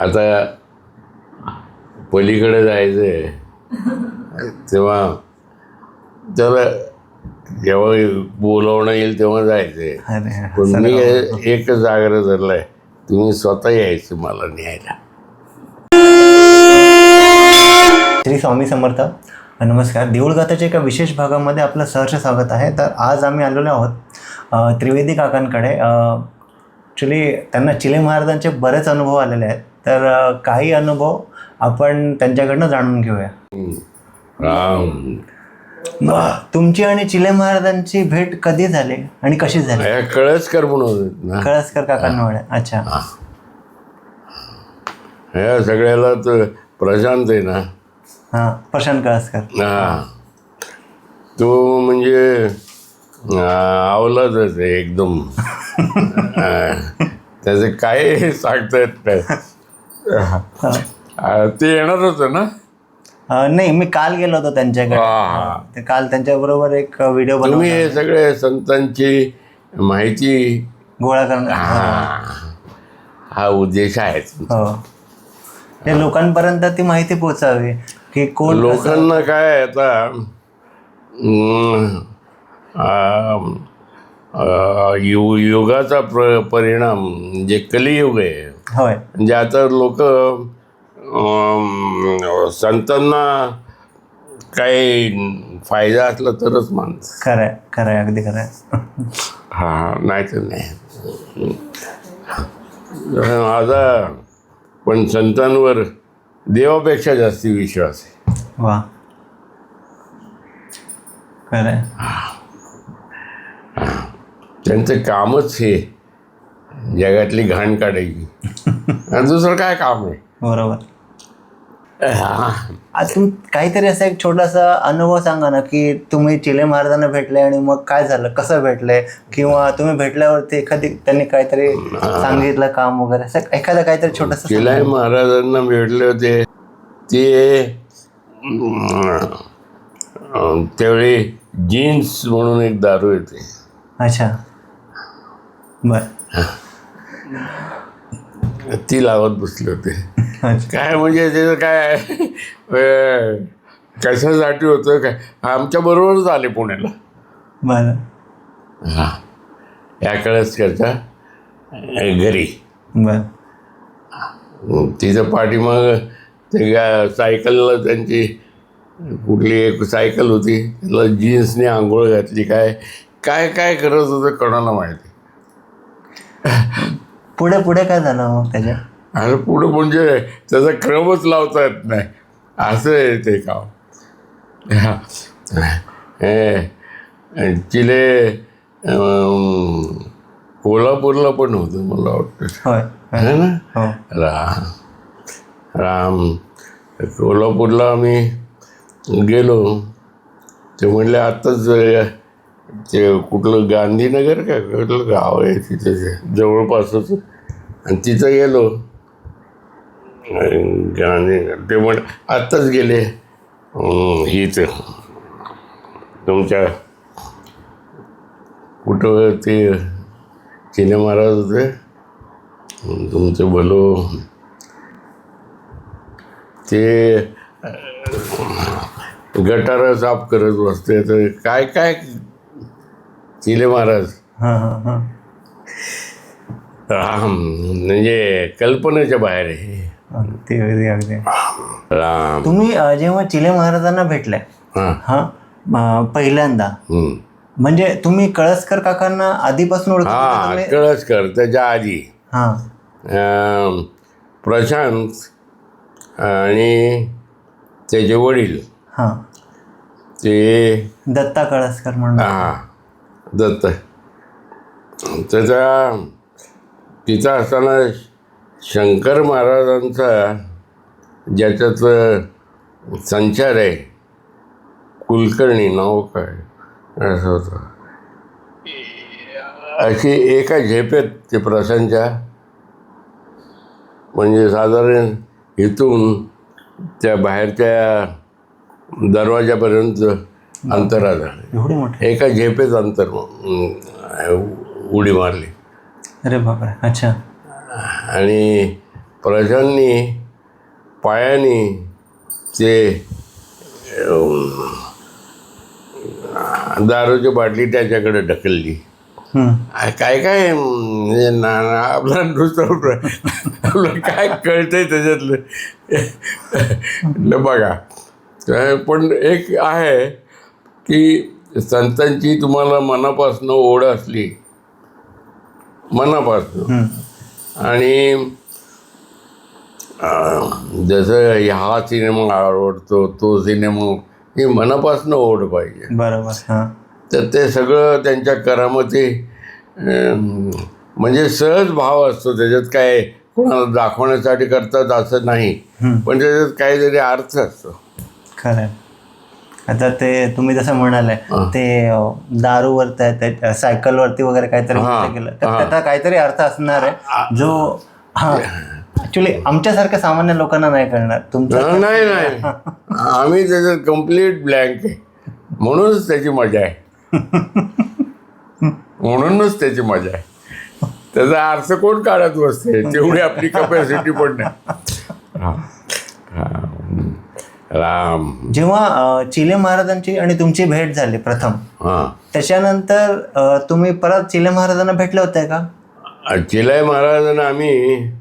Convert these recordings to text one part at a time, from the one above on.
आता पलीकडे जायचं आहे तेव्हा त्याला जेव्हा बोलवणं येईल तेव्हा जायचं आहे. अरे पण मी एकच आग्रह धरलाय, तुम्ही स्वतः यायचं मला न्यायला. श्री स्वामी समर्थ. नमस्कार. देऊळगाथाच्या एका विशेष भागामध्ये आपलं सहर्ष स्वागत आहे. तर आज आम्ही आलेलो आहोत त्रिवेदी काकांकडे. ॲक्च्युली त्यांना चिले महाराजांचे बरेच अनुभव आलेले आहेत. तर काही अनुभव आपण त्यांच्याकडनं जाणून घेऊया. राम, तुमची आणि चिले महाराजांची भेट कधी झाली आणि कशी झाली? कळसकर म्हणून होते ना, कळसकर काकांमुळे. अच्छा. ह्या सगळ्याला तर प्रशांत आहे ना. हां, प्रशांत कळसकर. हा, तो म्हणजे आवलाच आहे एकदम. त्याचे काय सांगता येत नाही. ते येणार होतं ना? नाही, मी काल गेलो होतो त्यांच्याकडे. काल त्यांच्याबरोबर एक व्हिडिओ बनवला. तुम्ही हे सगळे संतांची माहिती गोळा करणं हा उद्देश आहे. हो, ते लोकांपर्यंत ती माहिती पोचावी की कोण लोकांना काय आता युगाचा परिणाम जे कलियुग आहे. होय. म्हणजे आता लोक संतांना काही फायदा असला तरच मानतात. खरंय, खरंय, अगदी खरंय. हा, नाही तर नाही. आता पण संतांवर देवापेक्षा जास्ती विश्वास आहे. वा, खरंय. त्यांचं कामच हे जगातली घाण काढायची. दुसरं काय काम आहे? बरोबर. आज तुम्ही काहीतरी असा एक छोटासा अनुभव सांगा ना, की तुम्ही चिले महाराजांना भेटले आणि मग काय झालं, कसं भेटले, किंवा तुम्ही भेटल्यावरती एखादी त्यांनी काहीतरी सांगितलं काम वगैरे, असं एखादं काहीतरी छोटंसं. चिले महाराजांना भेटले होते ते त्यावेळी जीन्स म्हणून एक दारू येते. अच्छा, बर. ती लावत बसले होते. काय म्हणजे त्याचं काय कशासाठी होतं काय, आमच्या बरोबरच आले पुण्याला. बरं. हां, या कळसकरच्या घरी. बर. तिचं पाठीमाग ते सायकलला त्यांची कुठली एक सायकल होती, त्याला जीन्सने आंघोळ घातली. काय काय काय करत होतं कोणाला माहिती. पुढे पुढे काय झालं मग त्याच्या? आणि पुढं म्हणजे त्याचा क्रमच लावता येत नाही, असं आहे ते काम. चिले कोल्हापूरला पण होतं मला वाटतं. होय, है ना? हो. राम कोल्हापूरला आम्ही गेलो. ते म्हणले आत्ताच ते कुठलं गांधीनगर काय कुठलं गाव आहे तिथे जवळपासच, आणि तिथं गेलो. गांधीनगर ते म्हण आत्ताच गेले. हीच तुमच्या कुठं ते चिले महाराज होते, तुमचं भलो ते गटारं साफ करत बसते. तर काय काय चिले महाराज. म्हणजे कल्पनेच्या बाहेर आहे. अगदी. राम, तुम्ही जेव्हा चिले महाराजांना भेटले पहिल्यांदा, म्हणजे तुम्ही कळसकर काकांना आधीपासून ओळखत होते? कळसकर त्याच्या आधी प्रशांत आणि त्याचे वडील ते दत्ता कळसकर म्हणून. दत्त. त्याचा तिचा असताना शंकर महाराजांचा ज्याच्यात संचार आहे, कुलकर्णी नाव काय असं होतं. अशी एका झेपेत ते प्रशांतच्या, म्हणजे साधारण इथून त्या बाहेरच्या दरवाजापर्यंत अंतराळ झालं. एका झेपेत अंतर उडी मारली. अरे बापरे. अच्छा. आणि प्रजांनी पायाने ते दारूची बाटली त्याच्याकडे ढकलली. काय काय म्हणजे आपला दुसरं आपलं काय कळतंय त्याच्यातलं बघा. पण एक आहे की संतांची तुम्हाला मनापासून ओढ असली, मनापासून, आणि जसं हा सिनेमा आवडतो तो सिनेमा, ही मनापासून ओढ पाहिजे. बरोबर. हां. तर ते सगळं त्यांच्या करामती म्हणजे सहज भाव असतो त्याच्यात. काय कोणाला दाखवण्यासाठी करतात असं नाही, पण त्याच्यात काहीतरी अर्थ असतो. खरं आहे. आता ते तुम्ही जसं म्हणाले ते दारूवर सायकलवरती वगैरे काहीतरी केलं तर त्याचा काहीतरी अर्थ असणार आहे जो ॲक्च्युली आमच्यासारख्या सामान्य लोकांना नाही कळणार. तुमचं नाही आम्ही त्याच्यात कम्प्लीट ब्लँक आहे, म्हणूनच त्याची मजा आहे. म्हणूनच त्याची मजा आहे. त्याचा अर्थ कोण काढत बसते, तेवढी आपली कपॅसिटी पण नाही. जेव्हा चिले महाराजांची आणि तुमची भेट झाली प्रथम, त्याच्यानंतर तुम्ही परत चिले महाराजांना भेटले होते का? चिले महाराजांना आम्ही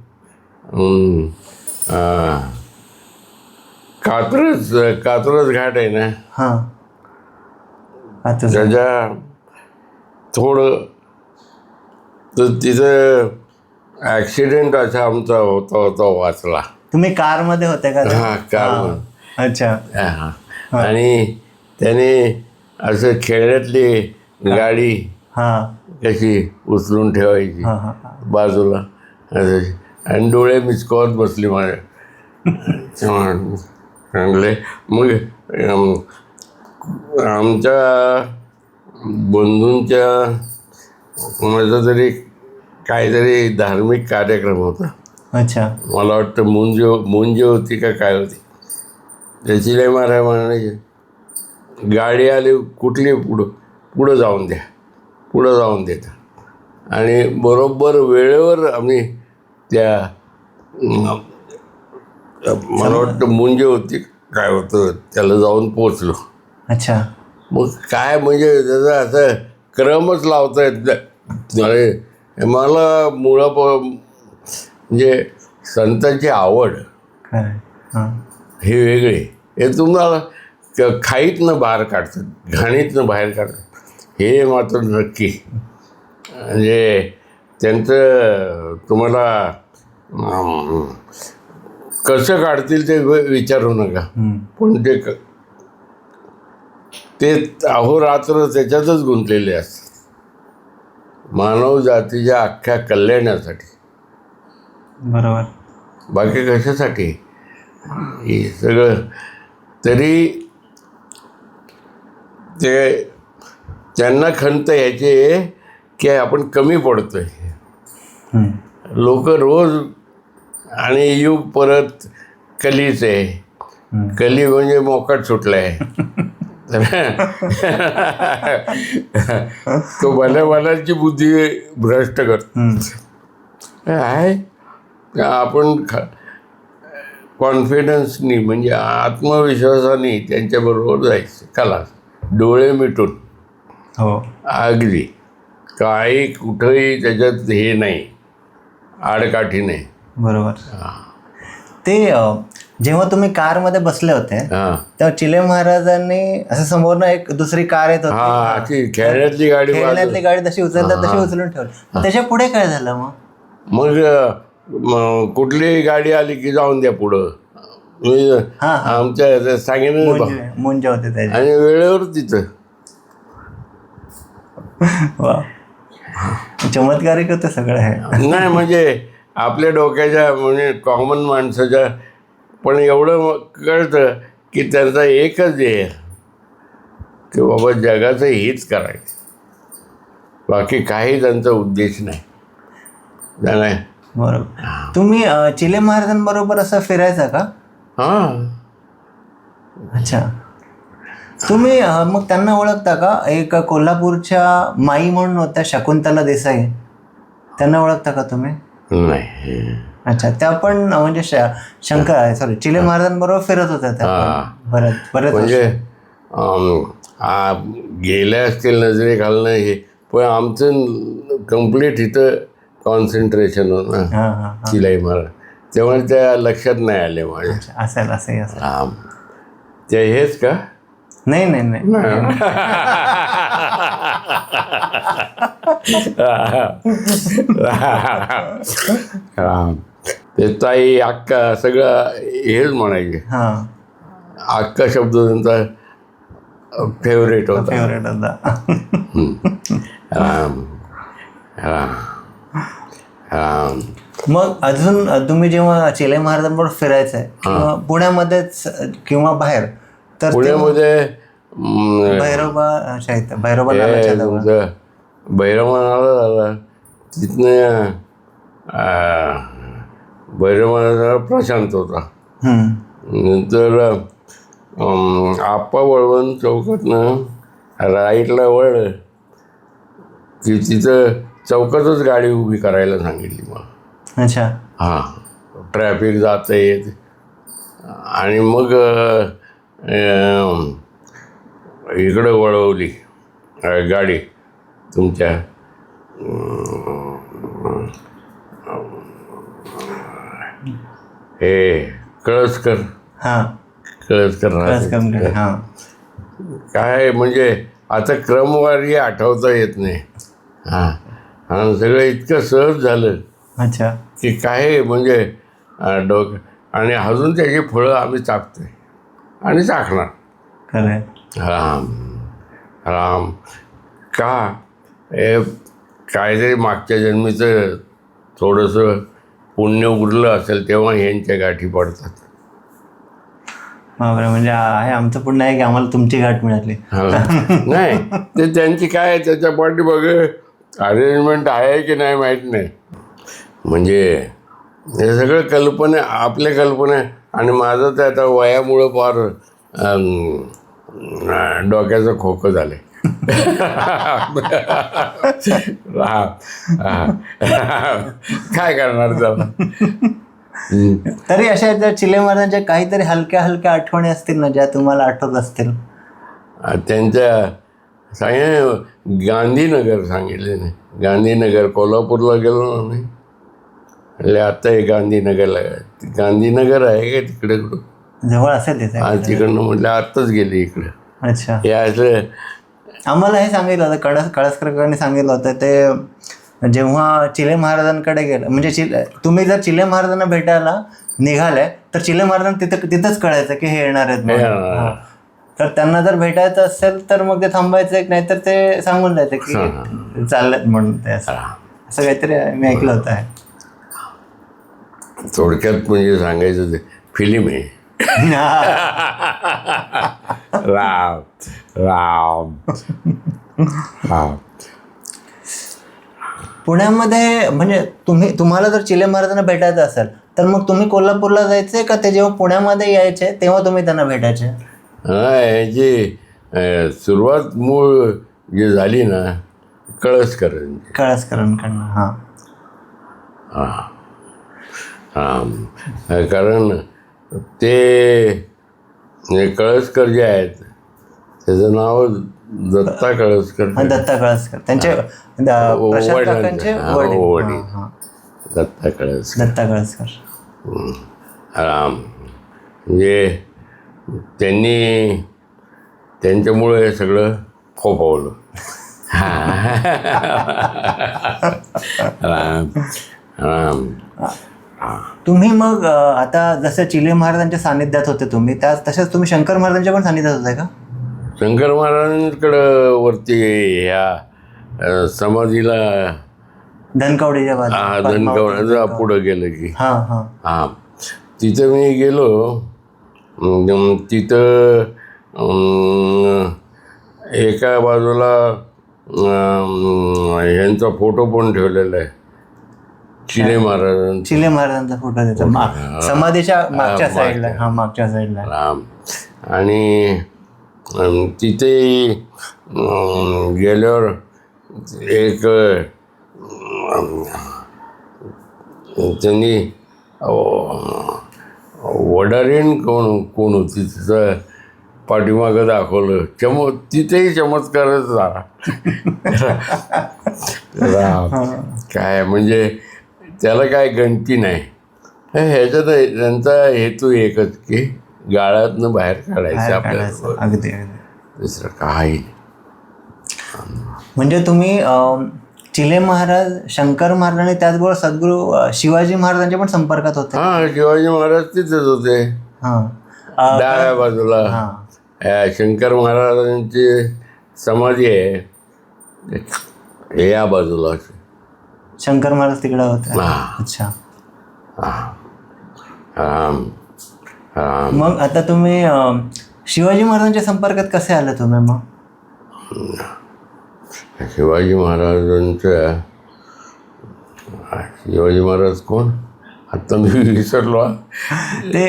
कात्रज घाट आहे ना, त्याच्या थोडं तर तिथं ॲक्सिडेंट असा आमचा होता वाचला. तुम्ही कारमध्ये होते का? हां, कारमध्ये. अच्छा. आणि त्याने असं खेळण्यातली गाडी कशी उचलून ठेवायची बाजूला आणि डोळे मिचकावत बसली माझ्या. चांगले. मग आमच्या बंधूंच्या कोणाचा तरी काहीतरी धार्मिक कार्यक्रम होता. अच्छा. मला वाटतं मुंज होती का काय होती. त्याची लय मारा म्हणायची, गाडी आली कुठली पुढं जाऊन द्या, पुढं जाऊन देता. आणि बरोबर वेळेवर आम्ही त्या मला वाटतं मुंज होती काय होतं त्याला जाऊन पोचलो. अच्छा. मग काय म्हणजे त्याचा असं क्रमच लावता येत नाही. मला म्हणजे संतांची आवड हे वेगळे, हे तुम्हाला खाईतनं बाहेर काढतात, घाणीतनं बाहेर काढतात, हे मात्र नक्की. म्हणजे त्यांचं तुम्हाला कसं काढतील ते विचारू नका, पण ते अहोरात्र त्याच्यातच गुंतलेले असतात मानव जातीच्या अख्ख्या कल्याणासाठी. बरोबर. बाकी कशासाठी हे सगळं. तरी ते त्यांना खंत ह्याची की आपण कमी पडतोय. लोक रोज आणि युग परत कलीच आहे. कली म्हणजे मोकाट सुटला आहे. तो भल्याची बुद्धी भ्रष्ट करतो. आहे आपण कॉन्फिडन्सनी म्हणजे आत्मविश्वासाने त्यांच्याबरोबर जायचं. कला डोळे मिटून. हो, अगदी काही कुठंही त्याच्यात हे नाही, आडकाठी नाही. बरोबर. ते जेव्हा तुम्ही कारमध्ये बसले होते तेव्हा चिले महाराजांनी असं समोरनं एक दुसरी कार येत होती, खेळण्यातली गाडी जशी उचलतात तशी उचलून ठेवली. त्याच्या पुढे काय झालं मग कुठलीही गाडी आली की जाऊन द्या पुढं. आमच्या सांगितलं मुंज होते त्याच्या आणि वेळेवर तिथं. चमत्कारिक होतं सगळं हे. नाही म्हणजे आपल्या डोक्याच्या म्हणजे कॉमन माणसाच्या पण एवढं कळतं की त्यांचा एकच हे की बाबा जगाचं हित करायचं, बाकी काही त्यांचा उद्देश नाही. बरोबर. तुम्ही चिले महाराजांबरोबर असं फिरायचा का? अच्छा. तुम्ही मग त्यांना ओळखता का? एक कोल्हापूरच्या माई म्हणून होत्या शकुंतला देसाई, त्यांना ओळखता का तुम्ही? नाही. अच्छा, त्या पण म्हणजे सॉरी चिले महाराजांबरोबर फिरत होत्या त्या पण. बरं म्हणजे गेल्या असतील नजरे घालणं हे, पण आमचं कम्प्लीट इथं कॉन्सन्ट्रेशन होतं ना शिलाई महाराज, त्यामुळे त्या लक्षात नाही आले माझ्या. असेल असंही असेल. ते हेच का? नाही नाही नाही. ते ताई अक्का सगळं हेच म्हणायचे. अक्का शब्द त्यांचा फेवरेट होता. फेवरेट होता. मग अजून तुम्ही जेव्हा चिले महाराजांबरोबर फिरायचंय किंवा पुण्यामध्येच किंवा बाहेर, तर पुण्यामध्ये भैरोबा भैरवनाला झाला, तिथनं भैरवनाला प्रशांत होता. नंतर आप्पा वळवण चौकातनं राईटला वळलं की तिथं चौकातच गाडी उभी करायला सांगितली मला. अच्छा. ट्रॅफिक जात येत, आणि मग इकडं वळवली गाडी तुमच्या हे कळसकर. काय म्हणजे आता क्रमवारी आठवता येत नाही. आणि सगळं इतकं सहज झालं. अच्छा. की काय म्हणजे आणि अजून त्याची फळं आम्ही चाकतोय आणि चाकणार. राम का हे काहीतरी मागच्या जन्मीचं थोडंसं पुण्य उरलं असेल तेव्हा ह्यांच्या गाठी पडतात. म्हणजे आहे आमचं पुण्य आहे की आम्हाला तुमची गाठ मिळाली. नाही, ते त्यांची काय त्याच्या पाठीमागे अरेंजमेंट आहे की नाही माहीत नाही. म्हणजे हे सगळं कल्पना, आपल्या कल्पना. आणि माझं तर आता वयामुळं फार डोक्याचं खोकं झालं. काय करणार त्याला. तरी अशा ज्या चिले महाराजांच्या काहीतरी हलक्या हलक्या आठवणी असतील ना, ज्या तुम्हाला आठवत असतील. त्यांच्या सांगितलं गांधीनगर सांगितले नाही. गांधीनगर कोल्हापूरला गेलो ना मी, म्हणजे आता हे गांधीनगर आहे का तिकडे कुठं जवळ असेल तिथे. तिकडनं म्हटलं आत्ताच गेले इकडं. अच्छा. हे असं आम्हाला हे सांगितलं होतं, कळसकरांनी सांगितलं होतं ते जेव्हा चिले महाराजांकडे गेलं, म्हणजे तुम्ही जर चिले महाराजांना भेटायला निघाले तर चिले महाराजांना तिथंच कळायचं की हे येणार आहेत. तर त्यांना जर भेटायचं असेल तर मग ते थांबायचं, नाही तर ते सांगून द्यायचं की चाललेत म्हणून. ते असं काहीतरी मी ऐकलं होतं. थोडक्यात म्हणजे सांगायचं ते फिल्म आहे. राम राम. पुण्यामध्ये म्हणजे तुम्हाला जर चिले महाराजांना भेटायचं असेल तर मग तुम्ही कोल्हापूरला जायचे का ते जेव्हा पुण्यामध्ये यायचे तेव्हा तुम्ही त्यांना भेटायचे? ह्याची सुरुवात मूळ जी झाली ना कळसकरांकडनं. कारण ते कळसकर जे आहेत त्याचं नाव दत्ता कळसकर. दत्ता कळसकर त्यांचे वडील. दत्ता कळसकर. म्हणजे त्यांच्यामुळे हे सगळं फोफवलं. तुम्ही मग आता जसं चिले महाराजांच्या सानिध्यात होते तुम्ही, तसेच तुम्ही शंकर महाराजांच्या पण सानिध्यात होते का? शंकर महाराजांकडं वरती ह्या समाधीला धनकवडीच्या पुढं गेलं की तिथं मी गेलो. तिथं एका बाजूला ह्यांचा फोटो पण ठेवलेला आहे, चिले महाराजांचा फोटो त्याचा समाधीच्या मागच्या साईडला. आणि तिथे गेल्यावर एक त्यांनी वडारीण कोण होती तिचं पाठीमागं दाखवलं तिथेही चमत्कारच झाला. काय म्हणजे त्याला काय गणती नाही. ह्याच्यात त्यांचा हेतू एकच की गाळातनं बाहेर काढायचं आपल्याला, अगदी दुसरं काही. म्हणजे तुम्ही चिले महाराज, शंकर महाराज आणि त्याचबरोबर सद्गुरू शिवाजी महाराजांच्या पण संपर्कात होते. हां, शिवाजी महाराज तिथेच होते. डाव्या बाजूला शंकर महाराजांची समाधी आहे या बाजूला. शंकर महाराज तिकडे होते. अच्छा. मग आता तुम्ही शिवाजी महाराजांच्या संपर्कात कसे आले तुम्ही मग? शिवाजी महाराज कोण आता मी विसरलो. ते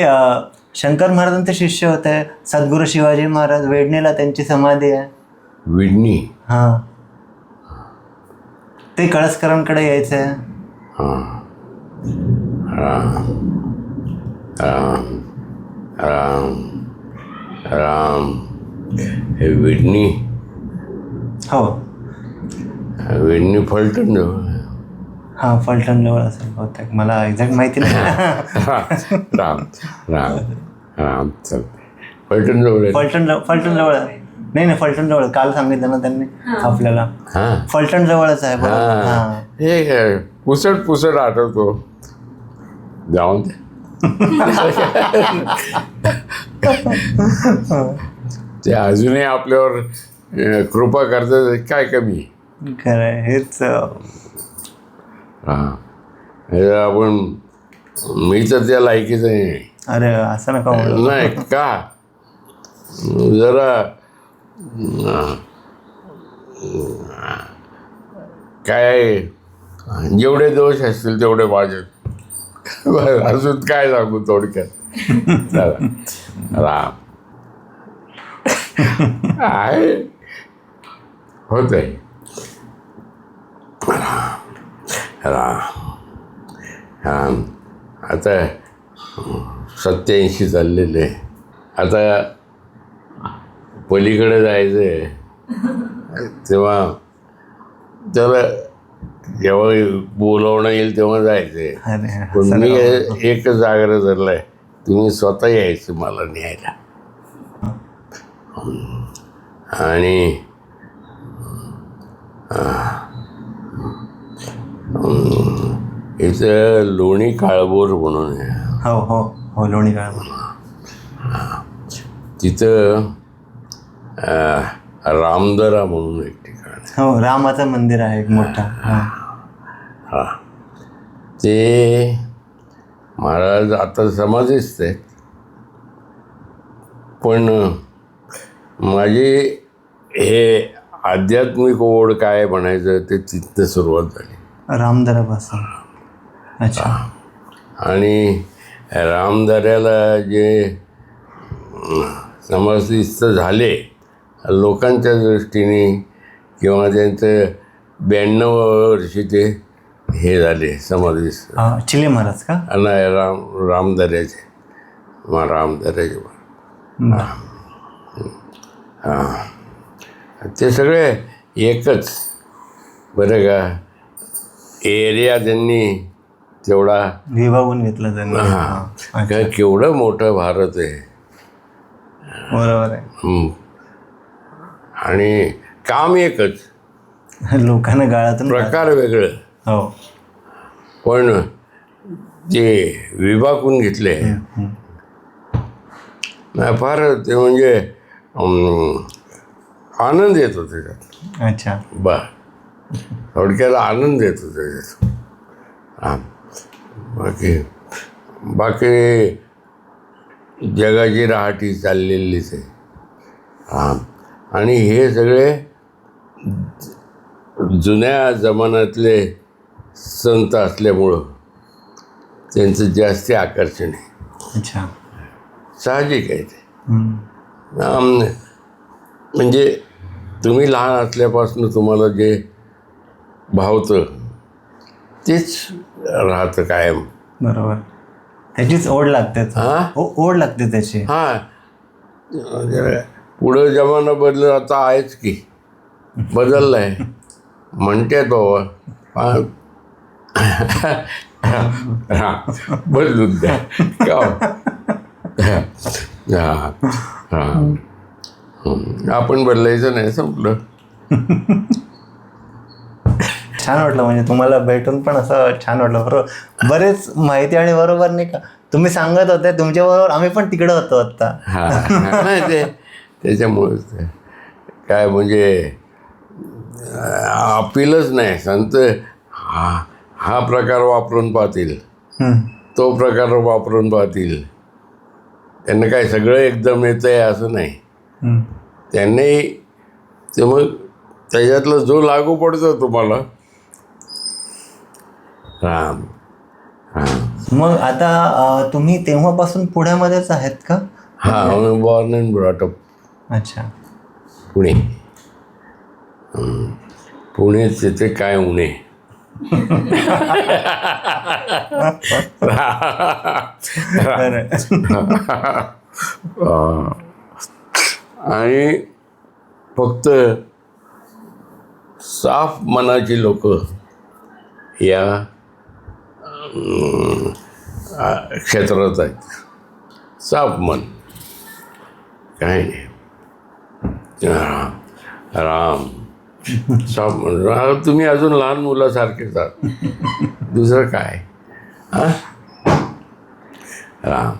शंकर महाराजांचे शिष्य होते सद्गुरू शिवाजी महाराज. वेडणीला त्यांची समाधी आहे. विडणी. हां, ते कळसकरांकडे यायचे. राम हे विडणी. हो, विडणी फलटण जवळ. हां, फलटण जवळ असेल बहुतेक, मला एक्झॅक्ट माहिती नाही. राम चल फलटण जवळ. फलटण जवळ नाही, फलटण जवळ काल सांगितलं ना त्यांनी आपल्याला. फलटण जवळच आहे. हे पुसट आठवतो. जाऊन ते अजूनही आपल्यावर कृपा करतात, काय कमी. खरं हेच. आपण मी तर त्या लायकीच नाही. अरे असं नका म्हणू. नाही का, जरा काय जेवढे दोष असतील तेवढे माझे. अजून काय सांगू थोडक्यात. राम आहे होत आहे. राम आता 87 चाललेले. आता पलीकडे जायचं आहे तेव्हा त्याला जेव्हा बोलवणं येईल तेव्हा जायचं. पण मी एकच आग्रह धरला आहे, तुम्ही स्वतः यायचं मला न्यायला. आणि इथं लोणी काळभोर म्हणून आहे. हो, लोणी काळभोर. तिथं रामदरा म्हणून एक ठिकाण. हो, रामाचं मंदिर आहे एक मोठं. ते महाराज आता समाधीस्थ आहेत, पण माझी हे आध्यात्मिक ओढ काय म्हणायचं ते तिथनं सुरुवात झाली. रामदऱ्यापासून. अच्छा. आणि रामदऱ्याला जे समाधीस्थ झाले लोकांच्या दृष्टीने किंवा त्यांचं 92 वर्षी ते हे झाले समाधीस्थ. चिले महाराज का? नाही, रामदऱ्याचे. ते सगळे एकच बरं का. एरिया त्यांनी तेवढा विभागून घेतलं त्यांनी. केवढं मोठं भारत आहे. बरोबर आहे. आणि काम एकच, लोकांना गाळातून प्रकार वेगळं. हो, पण जे विभागून घेतले नाही फार ते म्हणजे आनंद येतो त्याच्यात. अच्छा. थोडक्याला आनंद येतो त्याच्यात. बाकी जगाची राहाटी चाललेलीच आहे. आणि हे सगळे जुन्या जमान्यातले संत असल्यामुळं त्यांचं जास्त आकर्षण आहे. अच्छा. साहजिक आहे ते. म्हणजे तुम्ही लहान असल्यापासून तुम्हाला जे भावतं तेच राहतं कायम. बरोबर. त्याचीच ओढ लागते हा? ओढ लागते त्याची. हां, पुढं जमाना बदल आता आहेच की, बदलला आहे म्हणतात बाबा. हां, बदलून द्या का हां हां, आपण बदलायचं नाही, संपलं. छान वाटलं म्हणजे तुम्हाला भेटून पण असं छान वाटलं. बरोबर, बरेच माहिती आणि बरोबर नाही का तुम्ही सांगत होते तुमच्याबरोबर आम्ही पण तिकडं होतो आता. हां, नाही ते त्याच्यामुळेच ते काय म्हणजे अपीलच नाही. संत हा प्रकार वापरून पाहतील, तो प्रकार वापरून पाहतील. त्यांना काय सगळं एकदम येतं आहे असं नाही. त्यांनी ते मग त्याच्यातलं जो लागू पडतो तुम्हाला. राम हां मग आता तुम्ही तेव्हापासून पुण्यामध्येच आहेत का? हां, बॉर्न अँड ब्रॉटअप अच्छा. पुणे. पुणेच तिथे काय उणे. आणि फक्त साफ मनाची लोक या क्षेत्रात आहेत. साफ मन काय नाही. राम साफ मन. तुम्ही अजून लहान मुलासारखेच आहात, दुसरं काय. हां, राम.